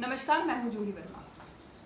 नमस्कार, मैं हूं जूही वर्मा।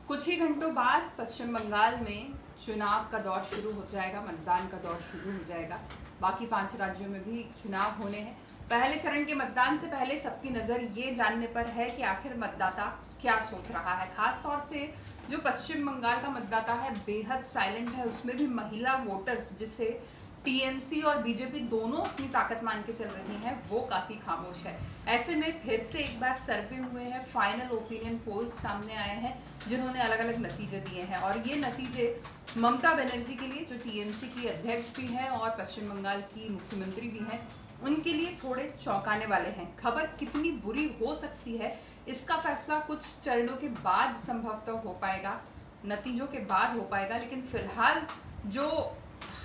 कुछ ही घंटों बाद पश्चिम बंगाल में चुनाव का दौर शुरू हो जाएगा, मतदान का दौर शुरू हो जाएगा। बाकी 5 राज्यों में भी चुनाव होने हैं। पहले चरण के मतदान से पहले सबकी नज़र ये जानने पर है कि आखिर मतदाता क्या सोच रहा है। खास तौर से जो पश्चिम बंगाल का मतदाता है बेहद साइलेंट है, उसमें भी महिला वोटर्स जिसे टीएमसी और बीजेपी दोनों अपनी ताकत मान के चल रही हैं, वो काफ़ी खामोश है। ऐसे में फिर से एक बार सर्वे हुए हैं, फाइनल ओपिनियन पोल्स सामने आए हैं जिन्होंने अलग अलग नतीजे दिए हैं और ये नतीजे ममता बनर्जी के लिए, जो टीएमसी की अध्यक्ष भी हैं और पश्चिम बंगाल की मुख्यमंत्री भी हैं, उनके लिए थोड़े चौंकाने वाले हैं। खबर कितनी बुरी हो सकती है इसका फैसला कुछ चरणों के बाद संभवतः हो पाएगा, नतीजों के बाद हो पाएगा, लेकिन फिलहाल जो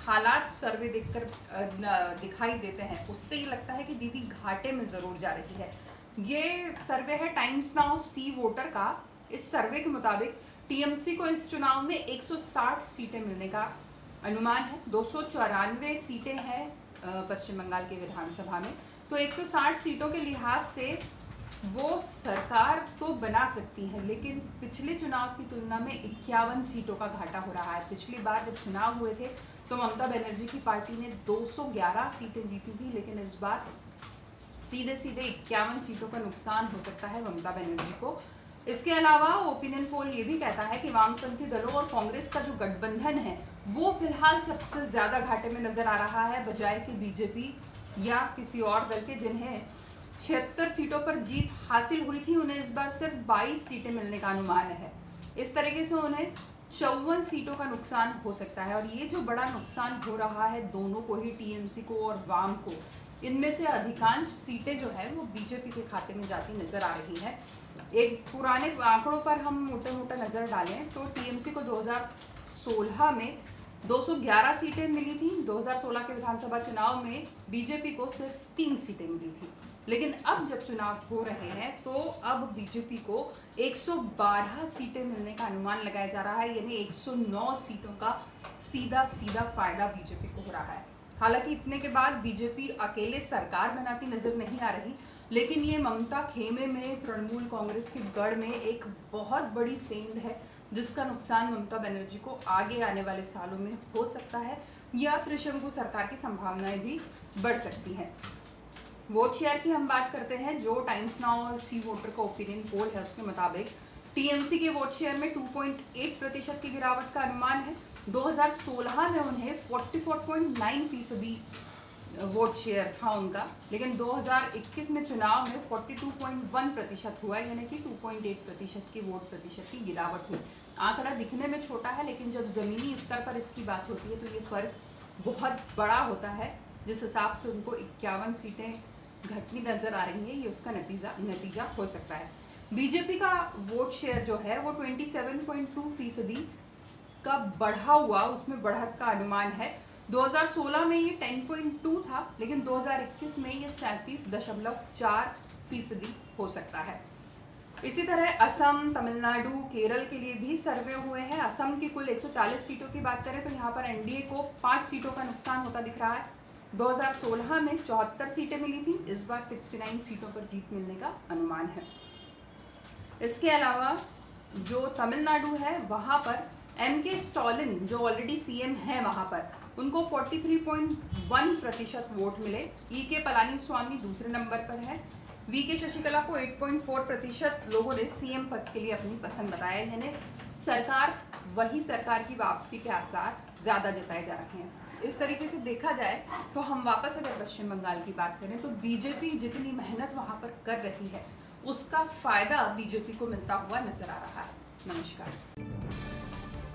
हालात सर्वे देखकर दिखाई देते हैं उससे ये लगता है कि दीदी घाटे में ज़रूर जा रही है। ये सर्वे है टाइम्स नाउ सी वोटर का। इस सर्वे के मुताबिक टीएमसी को इस चुनाव में 160 सीटें मिलने का अनुमान है। 294 सीटें हैं पश्चिम बंगाल के विधानसभा में, तो 160 सीटों के लिहाज से वो सरकार तो बना सकती है, लेकिन पिछले चुनाव की तुलना में 51 सीटों का घाटा हो रहा है। पिछली बार जब चुनाव हुए थे तो ममता बनर्जी की पार्टी ने 211 सीटें जीती थी, लेकिन इस बार सीधे 51 सीटों का नुकसान हो सकता है ममता बनर्जी को। इसके अलावा ओपिनियन पोल ये भी कहता है कि वामपंथी दलों और कांग्रेस का जो गठबंधन है वो फिलहाल सबसे ज़्यादा घाटे में नजर आ रहा है, बजाय कि बीजेपी या किसी और दल के, जिन्हें 76 सीटों पर जीत हासिल हुई थी, उन्हें इस बार सिर्फ 22 सीटें मिलने का अनुमान है। इस तरीके से उन्हें 54 सीटों का नुकसान हो सकता है और ये जो बड़ा नुकसान हो रहा है दोनों को ही, टीएमसी को और वाम को, इनमें से अधिकांश सीटें जो है वो बीजेपी के खाते में जाती नजर आ रही है। एक पुराने आंकड़ों पर हम मोटा नज़र डालें तो टीएमसी को 2016 में 211 सीटें मिली थी। 2016 के विधानसभा चुनाव में बीजेपी को सिर्फ 3 सीटें मिली थी, लेकिन अब जब चुनाव हो रहे हैं तो अब बीजेपी को 112 सीटें मिलने का अनुमान लगाया जा रहा है, यानी 109 सीटों का सीधा फायदा बीजेपी को हो रहा है। हालांकि इतने के बाद बीजेपी अकेले सरकार बनाती नजर नहीं आ रही, लेकिन ये ममता खेमे में तृणमूल कांग्रेस के गढ़ में एक बहुत बड़ी सेंध है जिसका नुकसान ममता बनर्जी को आगे आने वाले सालों में हो सकता है, या त्रिशंकु सरकार की संभावनाएं भी बढ़ सकती हैं। वोट शेयर की हम बात करते हैं। जो टाइम्स नाउ और सी वोटर का ओपिनियन पोल है उसके मुताबिक टीएमसी के वोट शेयर में 2.8% की गिरावट का अनुमान है। 2016 में उन्हें 44.9% वोट शेयर था उनका, लेकिन 2021 में चुनाव में 42.1% हुआ, यानी कि 2.8% की वोट प्रतिशत की गिरावट हुई। आंकड़ा दिखने में छोटा है, लेकिन जब ज़मीनी स्तर पर इसकी बात होती है तो ये फ़र्क बहुत बड़ा होता है। जिस हिसाब से उनको 51 सीटें घटनी नज़र आ रही है, ये उसका नतीजा हो सकता है। बीजेपी का वोट शेयर जो है वो 27.2% का बढ़ा हुआ, उसमें बढ़त का अनुमान है। 2016 में ये 10.2 था, लेकिन 2021 में ये 37.4% हो सकता है। इसी तरह असम, तमिलनाडु, केरल के लिए भी सर्वे हुए हैं। असम की कुल 140 सीटों की बात करें तो यहाँ पर एनडीए को 5 सीटों का नुकसान होता दिख रहा है। 2016 में 74 सीटें मिली थी, इस बार 69 सीटों पर जीत मिलने का अनुमान है। इसके अलावा जो तमिलनाडु है वहाँ पर एमके स्टालिन, जो ऑलरेडी सीएम है, वहाँ पर उनको 43.1% वोट मिले। ईके पलानीस्वामी दूसरे नंबर पर है। वीके शशिकला को 8.4% लोगों ने सीएम पद के लिए अपनी पसंद बताया, यानी वही सरकार की वापसी के आसार ज़्यादा जताए जा रहे हैं। इस तरीके से देखा जाए तो हम वापस अगर पश्चिम बंगाल की बात करें तो बीजेपी जितनी मेहनत वहाँ पर कर रही है उसका फ़ायदा बीजेपी को मिलता हुआ नजर आ रहा है। नमस्कार।